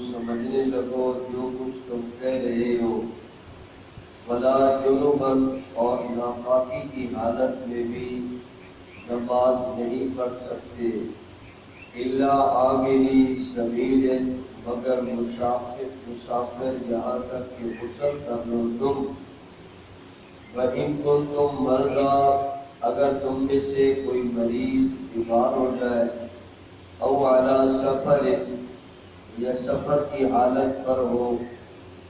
سمجھنے لگو جو کچھ تم کہہ رہے ہو۔ ولا جنباً اور ناپاکی کی حالت میں بھی نماز نہیں پڑھ سکتے، الا عابری سبیل مگر مسافر یہاں تک کہ غسل کر لو تم۔ وَإِن كُنتُم مَرْضَىٰ اگر تم میں سے کوئی مریض بیمار ہو جائے، او علی سفر یا سفر کی حالت پر ہو،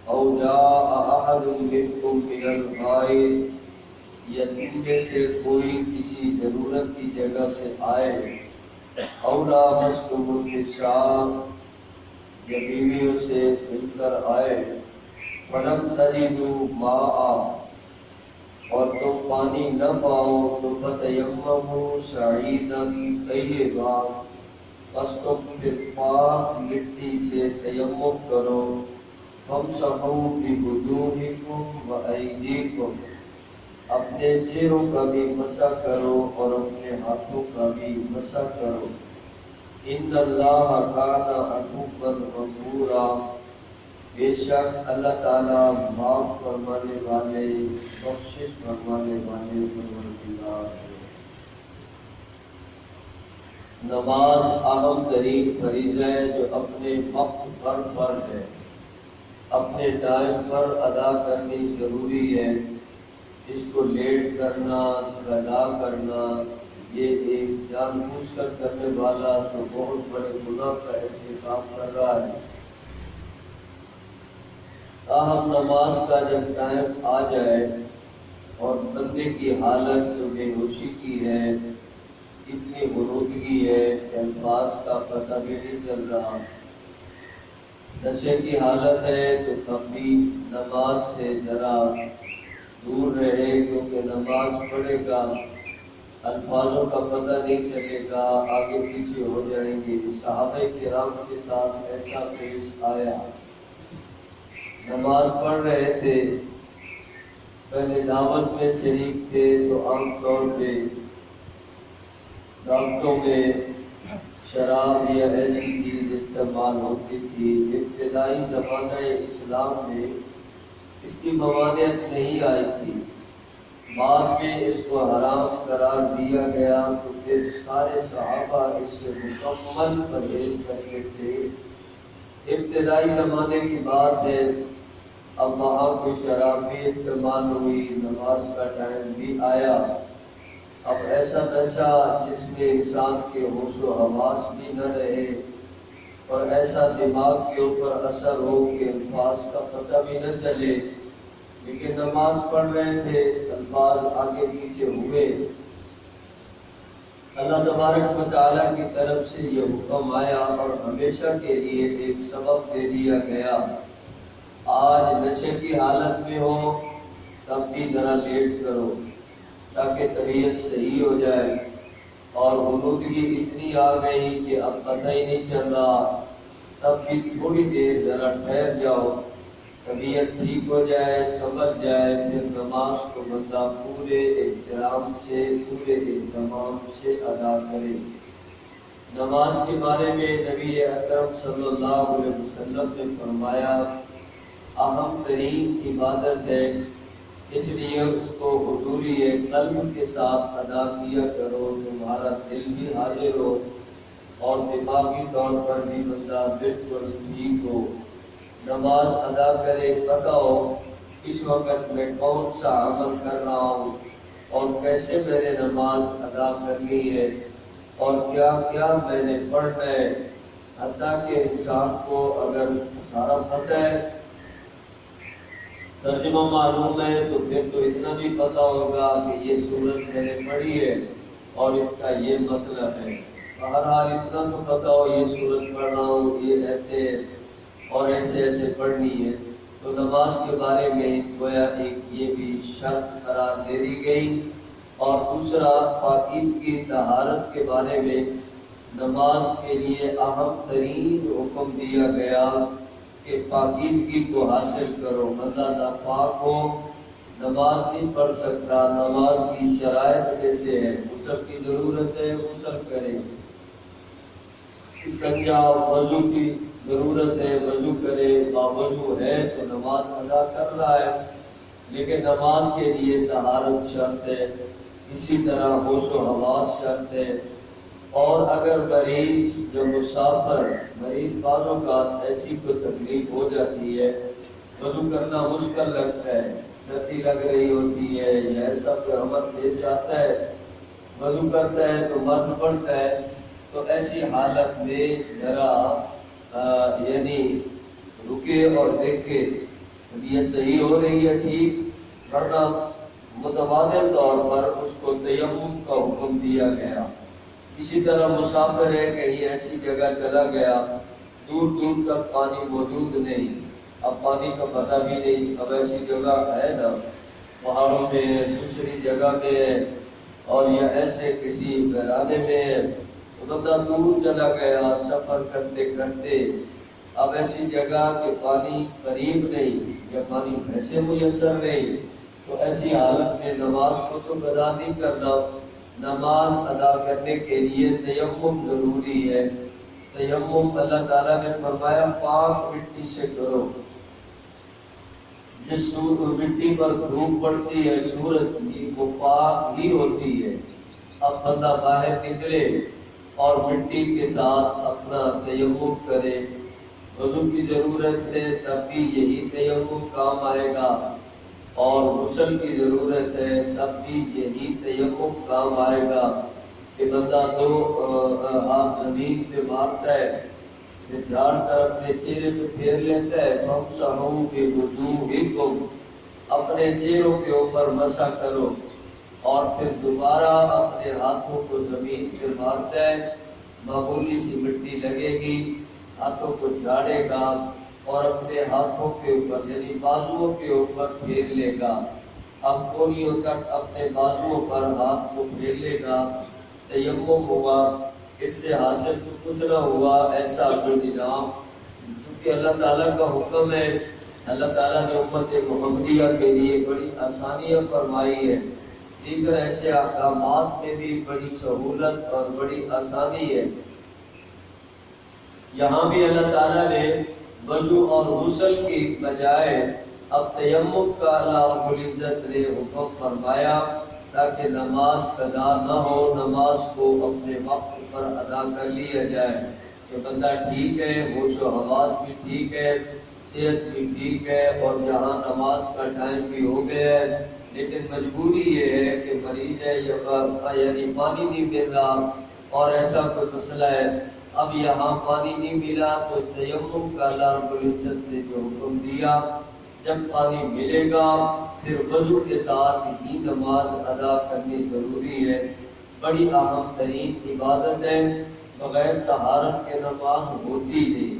او جاء احد منکم من الغائط یا تم میں سے کوئی کسی ضرورت کی جگہ سے آئے، او لامستم النساء یا بیویوں سے مل کر آئے، فلم تجدوا ماء اور تم پانی نہ پاؤ، تو فتیمموا صعیدا طیبا پس تم پھر پاک مٹی سے تیمم کرو، فامسحوا بوجوہکم وایدیکم اپنے چہروں کا بھی مسح کرو اور اپنے ہاتھوں کا بھی مسح کرو، ان اللہ کان عفوا غفورا بے شک اللہ تعالیٰ معاف فرمانے والے بخشش فرمانے والے پروردگار ہے۔ نماز اہم ترین فریضہ ہے جو اپنے وقت پر فرض ہے، اپنے ٹائم پر ادا کرنی ضروری ہے۔ اس کو لیٹ کرنا، قضا کرنا، یہ ایک جان بوجھ کر کرنے والا تو بہت بڑے گناہ کا ارتکاب کر رہا ہے۔ تاہم نماز کا جب ٹائم آ جائے اور بندے کی حالت بے ہوشی کی ہے، اتنی غنودگی ہے کہ الفاظ کا پتہ بھی نہیں چل رہا، نشے کی حالت ہے تو تب بھی نماز سے ذرا دور رہے، کیونکہ نماز پڑھے گا الفاظوں کا پتہ نہیں چلے گا، آگے پیچھے ہو جائیں گے۔ صحابہ کرام کے ساتھ ایسا پیش آیا، نماز پڑھ رہے تھے، پہلے دعوت میں شریک تھے تو عام طور پہ دعوتوں میں شراب یا ایسی چیز استعمال ہوتی تھی۔ ابتدائی زمانہ اسلام میں اس کی ممانعت نہیں آئی تھی، بعد میں اس کو حرام قرار دیا گیا تو پھر سارے صحابہ اس سے مکمل پرہیز کرتے تھے۔ ابتدائی زمانے کی بات ہے، اب وہاں کوئی شراب بھی استعمال ہوئی، نماز کا ٹائم بھی آیا، اب ایسا نشہ جس میں انسان کے ہوش و حواس بھی نہ رہے اور ایسا دماغ کے اوپر اثر ہو کہ الفاظ کا پتہ بھی نہ چلے، لیکن نماز پڑھ رہے تھے، الفاظ آگے پیچھے ہوئے۔ اللہ تبارک و تعالیٰ کی طرف سے یہ حکم آیا اور ہمیشہ کے لیے ایک سبق دے دیا گیا، آج نشے کی حالت میں ہو تب بھی ذرا لیٹ کرو تاکہ طبیعت صحیح ہو جائے، اور غنودگی اتنی آ گئی کہ اب پتہ ہی نہیں چل رہا، تب بھی تھوڑی دیر ذرا ٹھہر جاؤ، طبیعت ٹھیک ہو جائے، سمجھ جائے، پھر نماز کو بندہ پورے احترام سے، پورے اہتمام سے ادا کرے۔ نماز کے بارے میں نبی اکرم صلی اللہ علیہ وسلم نے فرمایا اہم ترین عبادت ہے، اس لیے اس کو حضوری قلب کے ساتھ ادا کیا کرو، تمہارا دل بھی حاضر ہو اور دماغی طور پر بھی بندہ بالکل ٹھیک ہو، نماز ادا کرے، پتہ ہو اس وقت میں کون سا عمل کر رہا ہوں اور کیسے میں نے نماز ادا کرنی ہے اور کیا کیا میں نے پڑھنا ہے، حتیٰ کہ انسان کو اگر سارا پتہ ہے، ترجمہ معلوم ہے، تو پھر تو اتنا بھی پتہ ہوگا کہ یہ سورت میں نے پڑھی ہے اور اس کا یہ مطلب ہے، بہرحال اتنا تو پتہ ہو یہ سورت پڑھ رہا ہوں، یہ رہتے ہیں اور ایسے ایسے پڑھنی ہے۔ تو نماز کے بارے میں گویا ایک یہ بھی شرط قرار دے دی گئی، اور دوسرا پاکیزگی طہارت کے بارے میں نماز کے لیے اہم ترین حکم دیا گیا کہ پاکیزگی کو حاصل کرو، بندہ ناپاک ہو نماز نہیں پڑھ سکتا۔ نماز کی شرائط جیسے ہے، غسل کی ضرورت ہے، غسل کرے، استنجا وضو کی ضرورت ہے وضو کرے، باوضو ہے تو نماز ادا کر رہا ہے، لیکن نماز کے لیے طہارت شرط ہے، اسی طرح ہوش و حواس شرط ہے۔ اور اگر مریض جو مسافر مریض بعض اوقات ایسی کوئی تکلیف ہو جاتی ہے، وضو کرنا مشکل لگتا ہے، سردی لگ رہی ہوتی ہے یا ایسا کوئی عمل پیش آتا ہے، وضو کرتا ہے تو مرض پڑتا ہے، تو ایسی حالت میں ذرا یعنی رکے اور دیکھے یہ صحیح ہو رہی ہے ٹھیک، ورنہ متبادل طور پر اس کو تیمم کا حکم دیا گیا۔ اسی طرح مسافر ہے، کہیں ایسی جگہ چلا گیا دور دور تک پانی موجود نہیں، اب پانی کا پتہ بھی نہیں، اب ایسی جگہ ہے نا پہاڑوں میں ہے، دوسری جگہ میں ہے، اور یا ایسے کسی ویرانے میں ہے، بندہ دور چلا گیا سفر کرتے کرتے، اب ایسی جگہ کہ پانی قریب نہیں یا پانی ویسے میسر نہیں، تو ایسی حالت میں نماز کو تو ادا نہیں کرنا، نماز ادا کرنے کے لیے تیمم ضروری ہے۔ تیمم اللہ تعالیٰ نے فرمایا پاک مٹی سے کرو، جس مٹی پر دھوپ پڑتی ہے سورج کی وہ پاک ہی ہوتی ہے۔ اب بندہ باہر نکلے اور مٹی کے ساتھ اپنا تیمم کرے، وضو کی ضرورت ہے تب بھی یہی تیمم کام آئے گا، اور غسل کی ضرورت ہے تب بھی یہی تیمم کام آئے گا کہ بندہ دو ہاتھ زمین پہ مارتا ہے، پھر جھاڑ کر اپنے چہرے پہ پھیر لیتا ہے، فَامْسَحُوا بِوُجُوهِكُمْ، اپنے چہروں کے اوپر مسح کرو، اور پھر دوبارہ اپنے ہاتھوں کو زمین پہ مارتا ہے، معمولی سی مٹی لگے گی، ہاتھوں کو جھاڑے گا اور اپنے ہاتھوں کے اوپر یعنی بازوؤں کے اوپر پھیر لے گا، اب کونیوں تک اپنے بازوؤں پر ہاتھ کو پھیر لے گا، تیمم ہوا۔ اس سے حاصل تو کچھ نہ ہوا ایسا کوئی نظام، کیونکہ اللہ تعالیٰ کا حکم ہے، اللہ تعالیٰ نے امت محمدیہ کے لیے بڑی آسانیاں فرمائی ہے، دیگر ایسے احکامات میں بھی بڑی سہولت اور بڑی آسانی ہے۔ یہاں بھی اللہ تعالیٰ نے وضو اور غسل کی بجائے اب تیمم کا اللہ رب العزت نے حکم فرمایا تاکہ نماز قضا نہ ہو، نماز کو اپنے وقت پر ادا کر لیا جائے کہ بندہ ٹھیک ہے، ہوش و حواس بھی ٹھیک ہے، صحت بھی ٹھیک ہے، اور یہاں نماز کا ٹائم بھی ہو گیا ہے، لیکن مجبوری یہ ہے کہ مریض ہے یعنی پانی نہیں مل رہا اور ایسا کوئی مسئلہ ہے، اب یہاں پانی نہیں ملا تو تیمم کا اللہ رب العزت نے جو حکم دیا جب پانی ملے گا پھر وضو کے ساتھ ہی نماز ادا کرنی ضروری ہے۔ بڑی اہم ترین عبادت ہے، بغیر طہارت کے نماز ہوتی نہیں،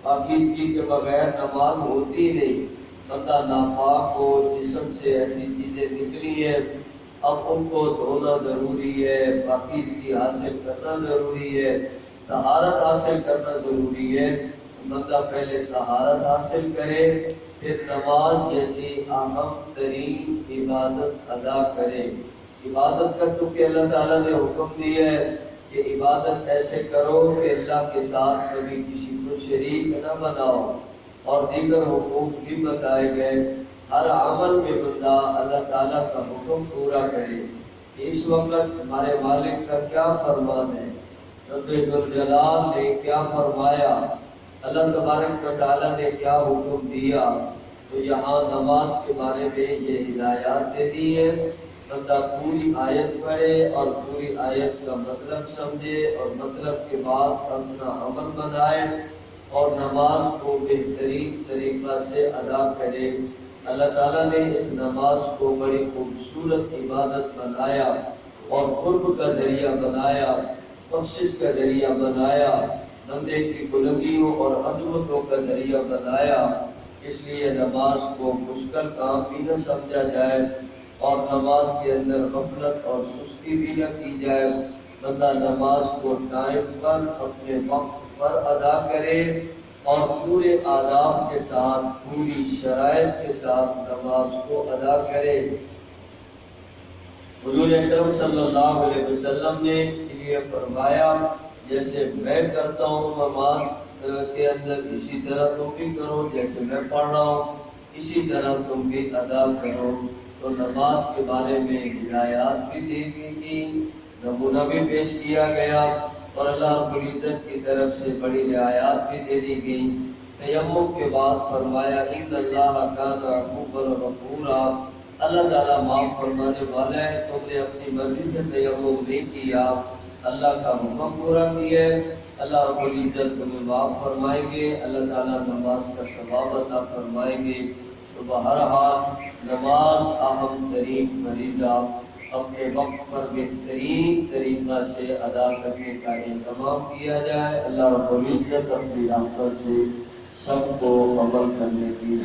پاکیزگی کے بغیر نماز ہوتی نہیں، بندہ ناپاک ہو، جسم سے ایسی چیزیں نکلی ہیں اب ان کو دھونا ضروری ہے، پاکیزگی حاصل کرنا ضروری ہے، طہارت حاصل کرنا ضروری ہے، بندہ پہلے طہارت حاصل کرے پھر نماز جیسی اہم ترین عبادت ادا کرے۔ عبادت کا چونکہ اللہ تعالیٰ نے حکم دیا ہے کہ عبادت ایسے کرو کہ اللہ کے ساتھ کبھی کسی کو شریک نہ بناؤ، اور دیگر حقوق بھی بتائے گئے، ہر عمل میں بندہ اللہ تعالیٰ کا حکم پورا کرے۔ اس وقت ہمارے مالک کا کیا فرمان ہے، رب ذوالجلال نے کیا فرمایا، اللہ تبارک و تعالیٰ نے کیا حکم دیا، تو یہاں نماز کے بارے میں یہ ہدایات دے دی ہے، بندہ پوری آیت پڑھے اور پوری آیت کا مطلب سمجھے اور مطلب کے بعد اپنا عمل بنائے اور نماز کو بہترین طریقہ سے ادا کرے۔ اللہ تعالیٰ نے اس نماز کو بڑی خوبصورت عبادت بنایا اور قرب کا ذریعہ بنایا، بخشش کا ذریعہ بنایا، بندے کی بلندیوں اور عظمتوں کا ذریعہ بنایا، اس لیے نماز کو مشکل کام بھی نہ سمجھا جائے اور نماز کے اندر غفلت اور سستی بھی نہ کی جائے، بندہ نماز کو ٹائم پر اپنے وقت پر ادا کرے اور پورے آداب کے ساتھ پوری شرائط کے ساتھ نماز کو ادا کرے۔ حضور اکرم صلی اللہ علیہ وسلم نے اس لیے فرمایا جیسے میں کرتا ہوں نماز کے اندر اسی طرح تم بھی کرو، جیسے میں پڑھ رہا ہوں اسی طرح تم بھی ادا کرو۔ تو نماز کے بارے میں ہدایات بھی دی گئی تھی، نمونہ بھی پیش کیا گیا، اور اللہ رب العزت کی طرف سے بڑی رعایات بھی دے دی گئی۔ تیمم کے بعد فرمایا ان اللہ کان عفوا غفورا، اللہ تعالیٰ معاف فرمانے والا ہے، تم نے اپنی مرضی سے تیمم نہیں کیا، اللہ کا حکم پورا کیا ہے، اللہ رب العزت تمہیں معاف فرمائیں گے، اللہ تعالیٰ نماز کا ثواب عطا فرمائیں گے۔ تو بہرحال نماز اہم ترین فریضہ اپنے وقت پر بہترین طریقہ سے ادا کرنے کا اہتمام کیا جائے۔ اللہ رب العزت اپنی رحمت سے سب کو عمل کرنے کی